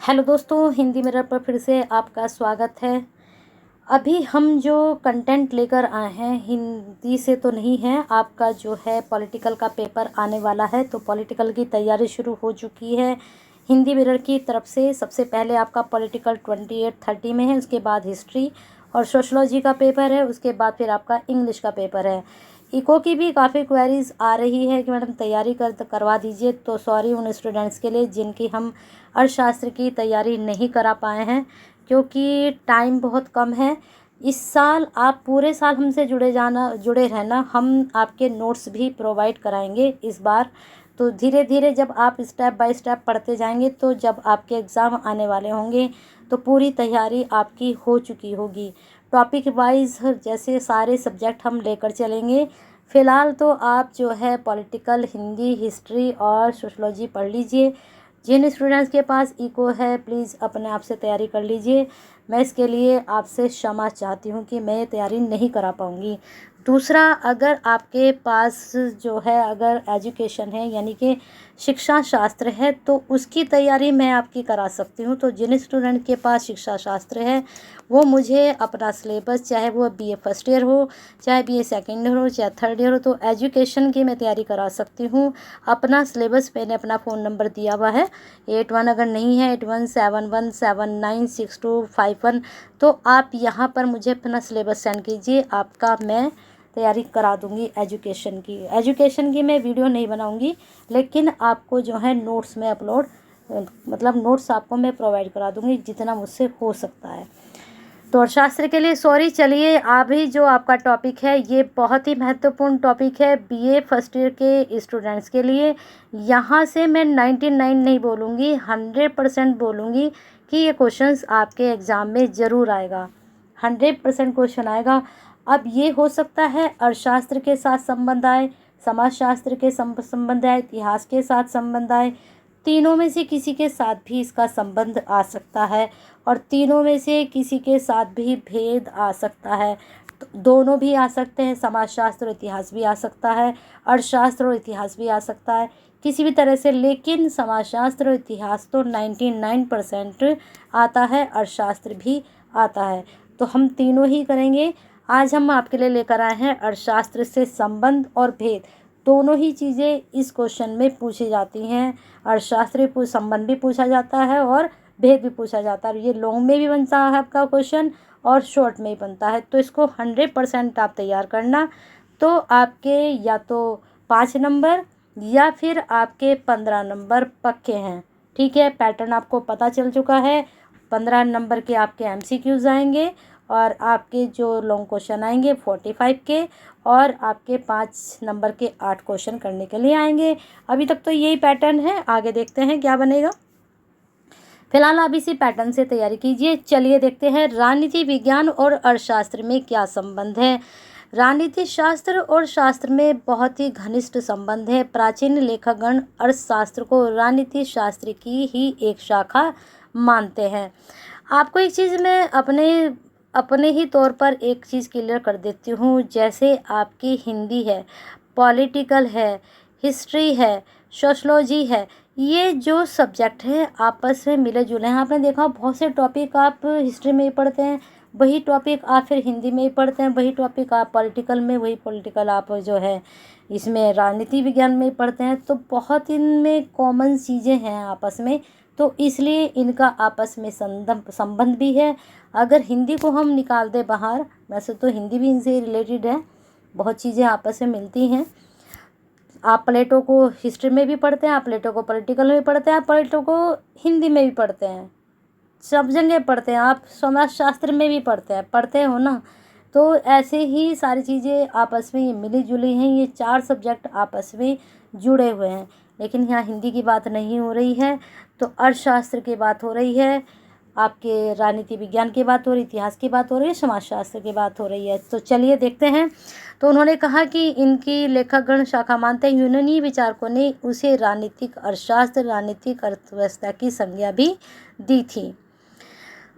Hello दोस्तों, Hindi mirror पर फिर से आपका स्वागत है। अभी हम जो कंटेंट लेकर आए हैं हिंदी से तो नहीं है, आपका जो है पॉलिटिकल का पेपर आने वाला है, तो पॉलिटिकल की तैयारी शुरू हो चुकी है हिंदी मिरर की तरफ से। सबसे पहले आपका पॉलिटिकल 28-30 में है, उसके बाद हिस्ट्री और सोशलॉजी का पेपर है, उसके बाद फिर आपका इंग्लिश का पेपर है। इको की भी काफ़ी क्वेरीज आ रही है कि मैडम तैयारी करवा दीजिए, तो सॉरी उन स्टूडेंट्स के लिए जिनकी हम अर्थशास्त्र की तैयारी नहीं करा पाए हैं, क्योंकि टाइम बहुत कम है। इस साल आप पूरे साल हमसे जुड़े रहना, हम आपके नोट्स भी प्रोवाइड कराएंगे इस बार। तो धीरे धीरे जब आप स्टेप बाय स्टेप पढ़ते जाएंगे, तो जब आपके एग्ज़ाम आने वाले होंगे तो पूरी तैयारी आपकी हो चुकी होगी। टॉपिक वाइज जैसे सारे सब्जेक्ट हम लेकर चलेंगे। फ़िलहाल तो आप जो है पॉलिटिकल, हिंदी, हिस्ट्री और सोशलॉजी पढ़ लीजिए। जिन स्टूडेंट्स के पास इको है प्लीज़ अपने आप से तैयारी कर लीजिए। मैं इसके लिए आपसे क्षमा चाहती हूँ कि मैं ये तैयारी नहीं करा पाऊँगी। दूसरा, अगर आपके पास जो है अगर एजुकेशन है यानी कि शिक्षा शास्त्र है, तो उसकी तैयारी मैं आपकी करा सकती हूँ। तो जिन स्टूडेंट के पास शिक्षा शास्त्र है वो मुझे अपना सिलेबस, चाहे वो बीए फर्स्ट ईयर हो, चाहे बीए सेकेंड ईयर हो, चाहे थर्ड ईयर हो, तो एजुकेशन की मैं तैयारी करा सकती हूँ। अपना सिलेबस मैंने अपना फ़ोन नंबर दिया हुआ है 81, अगर नहीं है 8171796251, तो आप यहाँ पर मुझे अपना सिलेबस सेंड कीजिए, आपका मैं तैयारी करा दूँगी एजुकेशन की मैं वीडियो नहीं बनाऊँगी, लेकिन आपको जो है नोट्स में अपलोड मतलब नोट्स आपको मैं प्रोवाइड करा दूँगी जितना मुझसे हो सकता है। तो अर्थशास्त्र के लिए सॉरी। चलिए, अभी जो आपका टॉपिक है ये बहुत ही महत्वपूर्ण टॉपिक है बीए फर्स्ट ईयर के स्टूडेंट्स के लिए। यहाँ से मैं 99 नहीं बोलूँगी, 100% बोलूँगी कि ये क्वेश्चंस आपके एग्ज़ाम में ज़रूर आएगा। 100% क्वेश्चन आएगा। अब ये हो सकता है अर्थशास्त्र के साथ संबंध आए, समाजशास्त्र के संबंध आए, इतिहास के साथ संबंध आए, तीनों में से किसी के साथ भी इसका संबंध आ सकता है, और तीनों में से किसी के साथ भी भेद आ सकता है। तो दोनों भी आ सकते हैं, समाजशास्त्र और इतिहास भी आ सकता है, अर्थशास्त्र और इतिहास भी आ सकता है किसी भी तरह से। लेकिन समाजशास्त्र और इतिहास तो 99% आता है, अर्थशास्त्र भी आता है, तो हम तीनों ही करेंगे। आज हम आपके लिए लेकर आए हैं अर्थशास्त्र से संबंध और भेद, दोनों ही चीज़ें इस क्वेश्चन में पूछी जाती हैं। अर्थशास्त्र संबंध भी पूछा जाता है और भेद भी पूछा जाता है। ये लॉन्ग में भी बनता है आपका क्वेश्चन और शॉर्ट में भी बनता है, तो इसको 100% आप तैयार करना। तो आपके या तो 5 नंबर या फिर आपके 15 नंबर पक्के हैं। ठीक है, पैटर्न आपको पता चल चुका है। 15 नंबर के आपके एमसीक्यूज आएंगे और आपके जो लॉन्ग क्वेश्चन आएंगे 45 के, और आपके 5 नंबर के 8 क्वेश्चन करने के लिए आएंगे। अभी तक तो यही पैटर्न है, आगे देखते हैं क्या बनेगा। फिलहाल आप इसी पैटर्न से तैयारी कीजिए। चलिए देखते हैं राजनीति विज्ञान और अर्थशास्त्र में क्या संबंध है। राजनीति शास्त्र और शास्त्र में बहुत ही घनिष्ठ संबंध है। प्राचीन लेखकगण अर्थशास्त्र को राजनीति शास्त्र की ही एक शाखा मानते हैं। आपको एक चीज़ मैं अपने ही तौर पर एक चीज़ क्लियर कर देती हूँ। जैसे आपकी हिंदी है, पॉलिटिकल है, हिस्ट्री है, सोशलॉजी है, ये जो सब्जेक्ट है आपस में मिले जुले हैं। आपने देखा बहुत से टॉपिक आप हिस्ट्री में ही पढ़ते हैं, वही टॉपिक आप फिर हिंदी में ही पढ़ते हैं, वही टॉपिक आप पॉलिटिकल में, वही पॉलिटिकल आप जो है इसमें राजनीति विज्ञान में ही पढ़ते हैं। तो बहुत इनमें कॉमन चीज़ें हैं आपस में, तो इसलिए इनका आपस में संबंध भी है। अगर हिंदी को हम निकाल दें बाहर, वैसे तो हिंदी भी इनसे रिलेटेड है, बहुत चीज़ें आपस में मिलती हैं। आप प्लेटो को हिस्ट्री में भी पढ़ते हैं, आप प्लेटो को पॉलिटिकल में भी पढ़ते हैं, आप प्लेटो को हिंदी में भी पढ़ते हैं, सब जगह पढ़ते हैं, आप समाजशास्त्र में भी पढ़ते हो ना। तो ऐसे ही सारी चीज़ें आपस में ये मिली जुली हैं, ये 4 सब्जेक्ट आपस में जुड़े हुए हैं। लेकिन यहाँ हिंदी की बात नहीं हो रही है, तो अर्थशास्त्र की बात हो रही है, आपके राजनीति विज्ञान की बात हो रही है, इतिहास की बात हो रही है, समाजशास्त्र की बात हो रही है। तो चलिए देखते हैं। तो उन्होंने कहा कि इनकी लेखकगण शाखा मानते हैं। यूनानी विचारकों ने उसे राजनीतिक अर्थशास्त्र, राजनीतिक अर्थव्यवस्था की संज्ञा भी दी थी।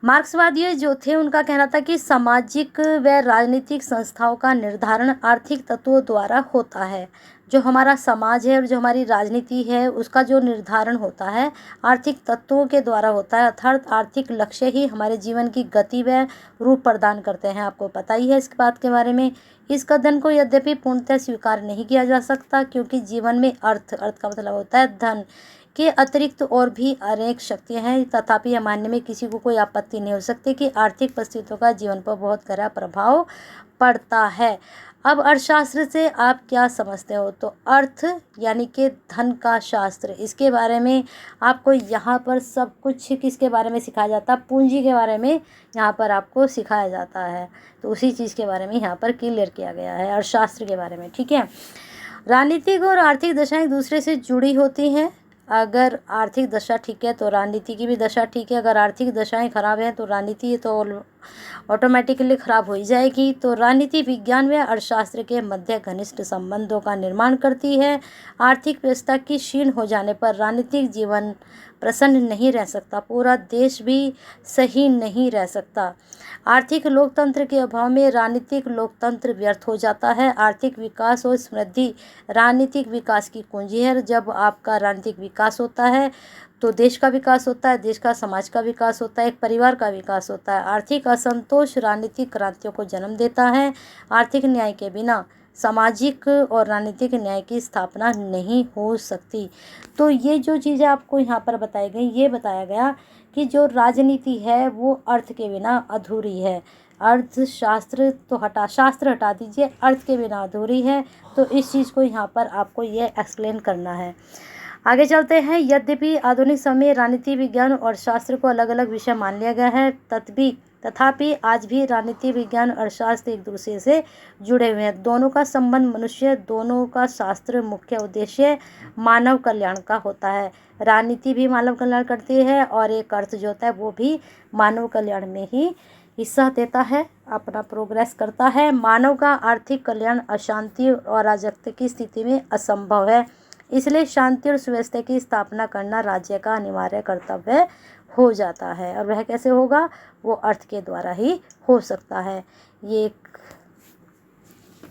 मार्क्सवादी जो थे उनका कहना था कि सामाजिक व राजनीतिक संस्थाओं का निर्धारण आर्थिक तत्वों द्वारा होता है। जो हमारा समाज है और जो हमारी राजनीति है उसका जो निर्धारण होता है आर्थिक तत्वों के द्वारा होता है, अर्थात आर्थिक लक्ष्य ही हमारे जीवन की गति व रूप प्रदान करते हैं। आपको पता ही है इस बात के बारे में। इस कथन को यद्यपि पूर्णतः स्वीकार नहीं किया जा सकता, क्योंकि जीवन में अर्थ का मतलब होता है धन के अतिरिक्त और भी अनेक शक्तियाँ हैं। तथापि यह मानने में किसी को कोई आपत्ति नहीं हो सकती कि आर्थिक परिस्थितियों का जीवन पर बहुत गहरा प्रभाव पड़ता है। अब अर्थशास्त्र से आप क्या समझते हो? तो अर्थ यानी कि धन का शास्त्र, इसके बारे में आपको यहाँ पर सब कुछ किसके बारे में सिखाया जाता है? पूंजी के बारे में यहाँ पर आपको सिखाया जाता है। तो उसी चीज़ के बारे में यहाँ पर क्लियर किया गया है, अर्थशास्त्र के बारे में। ठीक है, राजनीतिक और आर्थिक दशाएं एक दूसरे से जुड़ी होती हैं। अगर आर्थिक दशा ठीक है तो राजनीति की भी दशा ठीक है। अगर आर्थिक दशाएं खराब हैं तो राजनीति तो ऑटोमेटिकली खराब हो ही जाएगी। तो राजनीति विज्ञान व अर्थशास्त्र के मध्य घनिष्ठ संबंधों का निर्माण करती है। आर्थिक व्यवस्था की क्षीण हो जाने पर राजनीतिक जीवन प्रसन्न नहीं रह सकता, पूरा देश भी सही नहीं रह सकता। आर्थिक लोकतंत्र के अभाव में राजनीतिक लोकतंत्र व्यर्थ हो जाता है। आर्थिक विकास और समृद्धि राजनीतिक विकास की कुंजी है। जब आपका राजनीतिक विकास होता है तो देश का विकास होता है, देश का समाज का विकास होता है, एक परिवार का विकास होता है। आर्थिक असंतोष राजनीतिक क्रांतियों को जन्म देता है। आर्थिक न्याय के बिना सामाजिक और राजनीतिक न्याय की स्थापना नहीं हो सकती। तो ये जो चीज़ें आपको यहाँ पर बताई गई, ये बताया गया कि जो राजनीति है वो अर्थ के बिना अधूरी है। अर्थशास्त्र तो शास्त्र हटा दीजिए, अर्थ के बिना अधूरी है। तो इस चीज़ को यहाँ पर आपको ये एक्सप्लेन करना है। आगे चलते हैं। यद्यपि आधुनिक समय राजनीति विज्ञान और शास्त्र को अलग अलग विषय मान लिया गया है, तथापि आज भी राजनीति विज्ञान और शास्त्र एक दूसरे से जुड़े हुए हैं। दोनों का संबंध मनुष्य, दोनों का शास्त्र मुख्य उद्देश्य मानव कल्याण का होता है। राजनीति भी मानव कल्याण करती है और एक अर्थ जो होता है वो भी मानव कल्याण में ही हिस्सा देता है, अपना प्रोग्रेस करता है। मानव का आर्थिक कल्याण अशांति और अराजकता की स्थिति में असंभव है, इसलिए शांति और सुव्यवस्था की स्थापना करना राज्य का अनिवार्य कर्तव्य हो जाता है। और वह कैसे होगा? वो अर्थ के द्वारा ही हो सकता है। ये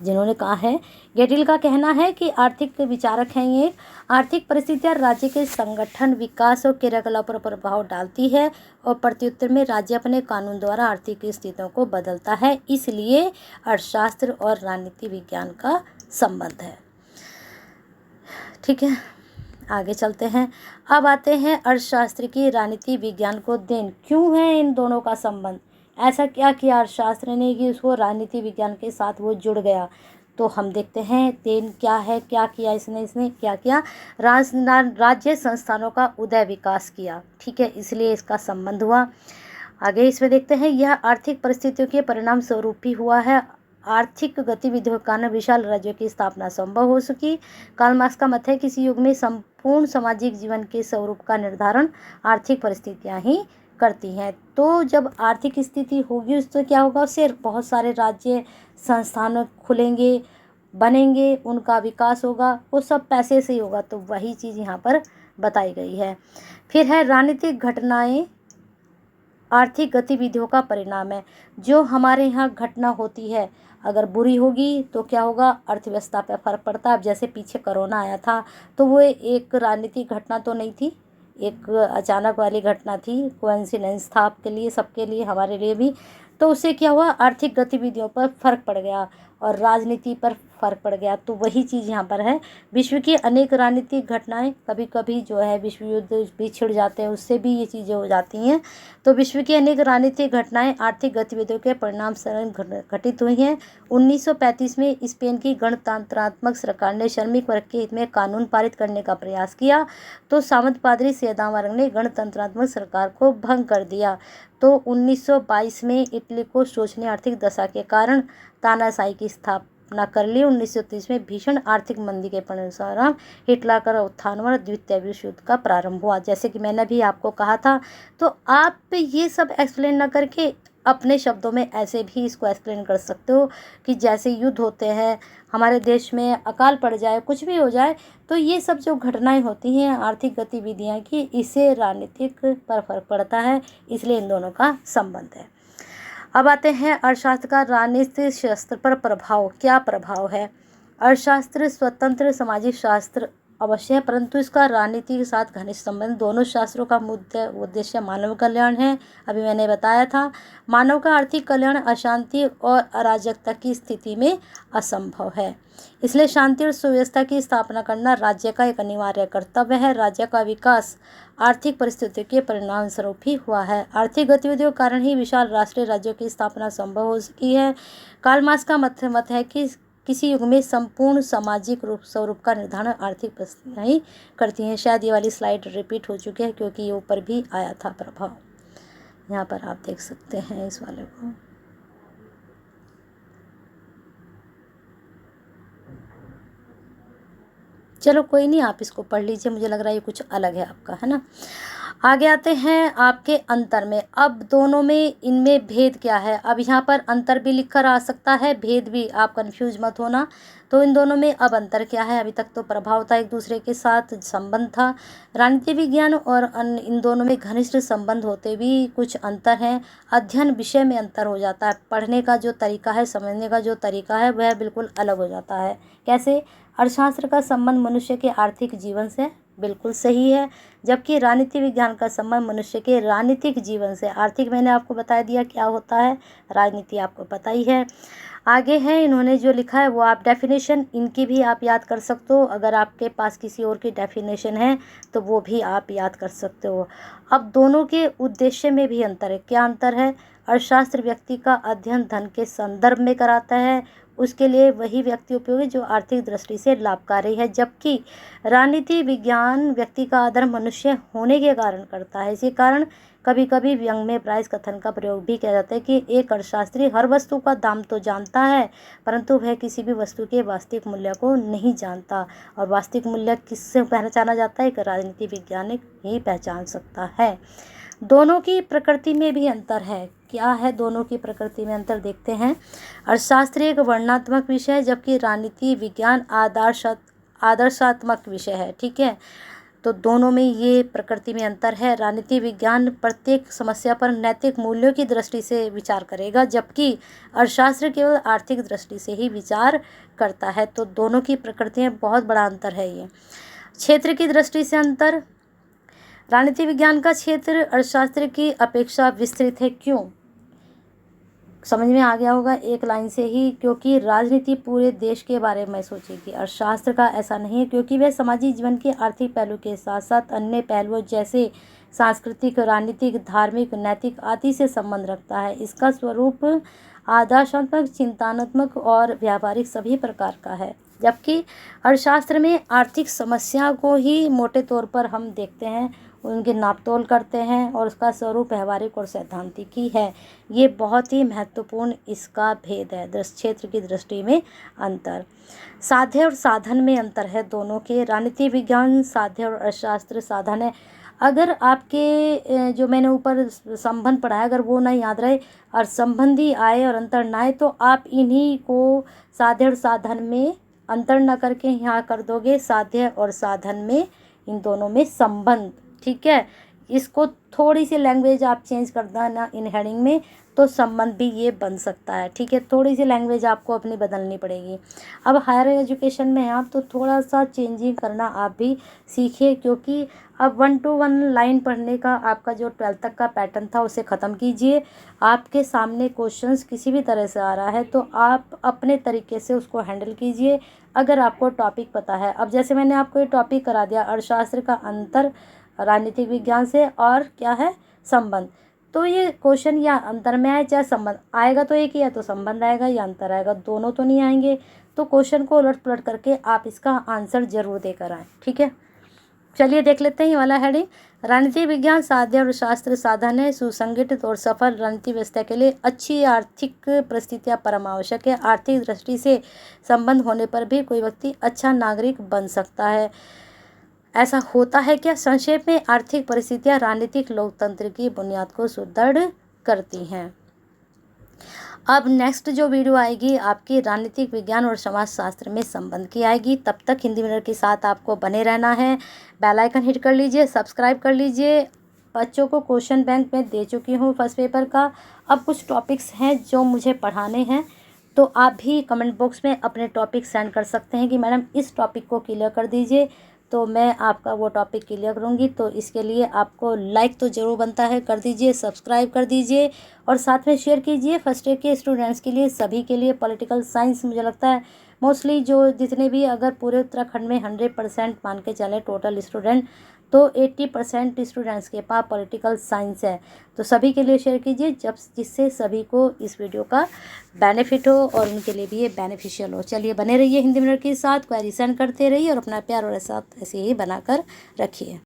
जिन्होंने कहा है, गेटिल का कहना है कि आर्थिक विचारक हैं ये। आर्थिक परिस्थितियाँ राज्य के संगठन, विकास और क्रियाकलाप पर प्रभाव डालती है और प्रत्युत्तर में राज्य अपने कानून द्वारा आर्थिक स्थितियों को बदलता है। इसलिए अर्थशास्त्र और राजनीति विज्ञान का संबंध है। ठीक है, आगे चलते हैं। अब आते हैं अर्थशास्त्र की राजनीति विज्ञान को देन। क्यों है इन दोनों का संबंध? ऐसा क्या किया अर्थशास्त्र ने कि उसको राजनीति विज्ञान के साथ वो जुड़ गया? तो हम देखते हैं देन क्या है, क्या किया इसने क्या किया? राज्य संस्थानों का उदय विकास किया। ठीक है, इसलिए इसका संबंध हुआ। आगे इसमें देखते हैं, यह आर्थिक परिस्थितियों के परिणाम स्वरूप ही हुआ है। आर्थिक गतिविधियों के कारण विशाल राज्यों की स्थापना संभव हो सकी। कार्ल मार्क्स का मत है किसी युग में संपूर्ण सामाजिक जीवन के स्वरूप का निर्धारण आर्थिक परिस्थितियां ही करती हैं। तो जब आर्थिक स्थिति होगी उससे क्या होगा? उससे बहुत सारे राज्य संस्थान खुलेंगे, बनेंगे, उनका विकास होगा, वो सब पैसे से ही होगा। तो वही चीज़ यहाँ पर बताई गई है। फिर है राजनीतिक घटनाएं आर्थिक गतिविधियों का परिणाम है। जो हमारे यहाँ घटना होती है अगर बुरी होगी तो क्या होगा? अर्थव्यवस्था पर फर्क पड़ता है। अब जैसे पीछे कोरोना आया था तो वो एक राजनीतिक घटना तो नहीं थी, एक अचानक वाली घटना थी, कोइंसिडेंस था आपके लिए, सबके लिए, हमारे लिए भी। तो उससे क्या हुआ? आर्थिक गतिविधियों पर फर्क पड़ गया और राजनीति पर फर्क पड़ गया। तो वही चीज़ यहाँ पर है। विश्व की अनेक राजनीतिक घटनाएं, कभी कभी जो है विश्व युद्ध भी छिड़ जाते हैं, उससे भी ये चीज़ें हो जाती हैं। तो विश्व की अनेक राजनीतिक घटनाएं आर्थिक गतिविधियों के परिणाम स्वरूप घटित हुई हैं। 1935 में स्पेन की गणतंत्रात्मक सरकार ने श्रमिक वर्ग के हित में कानून पारित करने का प्रयास किया, तो सामंत पादरी सेदामारंग ने गणतंत्रात्मक सरकार को भंग कर दिया। तो 1922 में इटली को शोचनीय आर्थिक दशा के कारण तानाशाही की स्थापना कर ली। 1930 में भीषण आर्थिक मंदी के परिणाम हिटलर का उत्थान और द्वितीय विश्व युद्ध का प्रारंभ हुआ। जैसे कि मैंने भी आपको कहा था। तो आप ये सब एक्सप्लेन न करके अपने शब्दों में ऐसे भी इसको एक्सप्लेन कर सकते हो कि जैसे युद्ध होते हैं, हमारे देश में अकाल पड़ जाए, कुछ भी हो जाए, तो ये सब जो घटनाएं होती हैं आर्थिक गतिविधियां की, इससे राजनीतिक पर फर्क पड़ता है, इसलिए इन दोनों का संबंध है। अब आते हैं अर्थशास्त्र का राजनीतिक शास्त्र पर प्रभाव। क्या प्रभाव है? अर्थशास्त्र स्वतंत्र सामाजिक शास्त्र अवश्य है, परंतु इसका राजनीति के साथ घनिष्ठ संबंध। दोनों शास्त्रों का मुद्दा उद्देश्य मानव कल्याण है। अभी मैंने बताया था, मानव का आर्थिक कल्याण अशांति और अराजकता की स्थिति में असंभव है, इसलिए शांति और सुव्यवस्था की स्थापना करना राज्य का एक अनिवार्य कर्तव्य है। राज्य का विकास आर्थिक परिस्थितियों के परिणाम स्वरूप ही हुआ है। आर्थिक गतिविधियों के कारण ही विशाल राष्ट्रीय राज्यों की स्थापना संभव हो सकी है। कार्ल मार्क्स का मत है कि किसी युग में संपूर्ण सामाजिक स्वरूप का निर्धारण आर्थिक परिस्थितियां ही करती हैं। शायद ये वाली स्लाइड रिपीट हो चुकी है क्योंकि ये ऊपर भी आया था प्रभाव। यहाँ पर आप देख सकते हैं इस वाले को। चलो कोई नहीं, आप इसको पढ़ लीजिए, मुझे लग रहा है ये कुछ अलग है आपका, है ना। आगे आते हैं आपके अंतर में। अब दोनों में इनमें भेद क्या है? अब यहाँ पर अंतर भी लिखकर आ सकता है, भेद भी, आप कंफ्यूज मत होना। तो इन दोनों में अब अंतर क्या है? अभी तक तो प्रभाव था, एक दूसरे के साथ संबंध था। राजनीति विज्ञान और इन दोनों में घनिष्ठ संबंध होते भी कुछ अंतर हैं। अध्ययन विषय में अंतर हो जाता है, पढ़ने का जो तरीका है, समझने का जो तरीका है, वह बिल्कुल अलग हो जाता है। कैसे? अर्थशास्त्र का संबंध मनुष्य के आर्थिक जीवन से बिल्कुल सही है, जबकि राजनीति विज्ञान का संबंध मनुष्य के राजनीतिक जीवन से। आर्थिक मैंने आपको बता दिया क्या होता है, राजनीति आपको पता ही है। आगे है इन्होंने जो लिखा है वो आप डेफिनेशन इनकी भी आप याद कर सकते हो। अगर आपके पास किसी और की डेफिनेशन है तो वो भी आप याद कर सकते हो। अब दोनों के उद्देश्य में भी अंतर है। क्या अंतर है? अर्थशास्त्र व्यक्ति का अध्ययन धन के संदर्भ में कराता है, उसके लिए वही व्यक्ति उपयोगी जो आर्थिक दृष्टि से लाभकारी है, जबकि राजनीति विज्ञान व्यक्ति का आदर मनुष्य होने के कारण करता है। इसी कारण कभी कभी व्यंग में प्राइस कथन का प्रयोग भी किया जाता है कि एक अर्थशास्त्री हर वस्तु का दाम तो जानता है, परंतु वह किसी भी वस्तु के वास्तविक मूल्य को नहीं जानता। और वास्तविक मूल्य किससे पहचाना जाता है? एक राजनीति वैज्ञानिक ही पहचान सकता है। दोनों की प्रकृति में भी अंतर है। क्या है दोनों की प्रकृति में अंतर? देखते हैं। अर्थशास्त्र एक वर्णनात्मक विषय है, जबकि राजनीति विज्ञान आदर्शात्मक विषय है। ठीक है, तो दोनों में ये प्रकृति में अंतर है। राजनीति विज्ञान प्रत्येक समस्या पर नैतिक मूल्यों की दृष्टि से विचार करेगा, जबकि अर्थशास्त्र केवल आर्थिक दृष्टि से ही विचार करता है। तो दोनों की प्रकृति में बहुत बड़ा अंतर है। ये क्षेत्र की दृष्टि से अंतर, राजनीति विज्ञान का क्षेत्र अर्थशास्त्र की अपेक्षा विस्तृत है। क्यों? समझ में आ गया होगा एक लाइन से ही, क्योंकि राजनीति पूरे देश के बारे में सोचेगी। अर्थशास्त्र का ऐसा नहीं है, क्योंकि वह सामाजिक जीवन के आर्थिक पहलू के साथ साथ अन्य पहलुओं जैसे सांस्कृतिक, राजनीतिक, धार्मिक, नैतिक आदि से संबंध रखता है। इसका स्वरूप आदर्शात्मक, चिंतनात्मक और व्यावहारिक सभी प्रकार का है, जबकि अर्थशास्त्र में आर्थिक समस्या को ही मोटे तौर पर हम देखते हैं, उनके नापतोल करते हैं और उसका स्वरूप व्यवहारिक और सैद्धांतिक ही है। ये बहुत ही महत्वपूर्ण इसका भेद है। क्षेत्र की दृष्टि में अंतर। साध्य और साधन में अंतर है दोनों के। राजनीति विज्ञान साध्य और अर्थशास्त्र साधन है। अगर आपके जो मैंने ऊपर संबंध पढ़ाया, अगर वो ना याद रहे और संबंधी आए और अंतर ना आए, तो आप इन्हीं को साध्य और साधन में अंतर न करके यहाँ कर दोगे साध्य और साधन में, इन दोनों में संबंध। ठीक है, इसको थोड़ी सी लैंग्वेज आप चेंज कर देना इन हेडिंग में, तो संबंध भी ये बन सकता है। ठीक है, थोड़ी सी लैंग्वेज आपको अपनी बदलनी पड़ेगी। अब हायर एजुकेशन में हैं आप, तो थोड़ा सा चेंजिंग करना आप भी सीखिए, क्योंकि अब 1 to 1 लाइन पढ़ने का आपका जो 12th तक का पैटर्न था उसे ख़त्म कीजिए। आपके सामने क्वेश्चंस किसी भी तरह से आ रहा है तो आप अपने तरीके से उसको हैंडल कीजिए, अगर आपको टॉपिक पता है। अब जैसे मैंने आपको ये टॉपिक करा दिया, अर्थशास्त्र का अंतर राजनीतिक विज्ञान से, और क्या है? संबंध। तो ये क्वेश्चन या अंतर में आए चाहे संबंध आएगा, तो एक ही है, तो संबंध आएगा या अंतर आएगा, दोनों तो नहीं आएंगे। तो क्वेश्चन को उलट पलट करके आप इसका आंसर जरूर देकर आएँ। ठीक है, चलिए देख लेते हैं ये वाला हेडिंग। राजनीति विज्ञान साध्य और शास्त्र साधन है। सुसंगठित और सफल राजनीति व्यवस्था के लिए अच्छी आर्थिक परिस्थितियां परम आवश्यक है। आर्थिक दृष्टि से संबंध होने पर भी कोई व्यक्ति अच्छा नागरिक बन सकता है। ऐसा होता है क्या? संक्षेप में, आर्थिक परिस्थितियां राजनीतिक लोकतंत्र की बुनियाद को सुदृढ़ करती हैं। अब नेक्स्ट जो वीडियो आएगी आपकी राजनीतिक विज्ञान और समाजशास्त्र में संबंध की आएगी। तब तक हिंदी मिनट के साथ आपको बने रहना है। बेल आइकन हिट कर लीजिए, सब्सक्राइब कर लीजिए। बच्चों को क्वेश्चन बैंक में दे चुकी हूँ फर्स्ट पेपर का। अब कुछ टॉपिक्स हैं जो मुझे पढ़ाने हैं, तो आप भी कमेंट बॉक्स में अपने टॉपिक सेंड कर सकते हैं कि मैडम इस टॉपिक को क्लियर कर दीजिए, तो मैं आपका वो टॉपिक क्लियर करूँगी। तो इसके लिए आपको लाइक तो ज़रूर बनता है, कर दीजिए, सब्सक्राइब कर दीजिए और साथ में शेयर कीजिए फर्स्ट ईयर के स्टूडेंट्स के लिए, सभी के लिए। पॉलिटिकल साइंस मुझे लगता है मोस्टली जो जितने भी अगर पूरे उत्तराखंड में 100% मान के चले टोटल स्टूडेंट, तो 80% स्टूडेंट्स के पास पॉलिटिकल साइंस है। तो सभी के लिए शेयर कीजिए जिससे सभी को इस वीडियो का बेनिफिट हो और उनके लिए भी ये बेनिफिशियल हो। चलिए बने रहिए हिंदी मिनट के साथ, क्वेरी सेंड करते रहिए और अपना प्यार और साथ ऐसे ही बनाकर रखिए।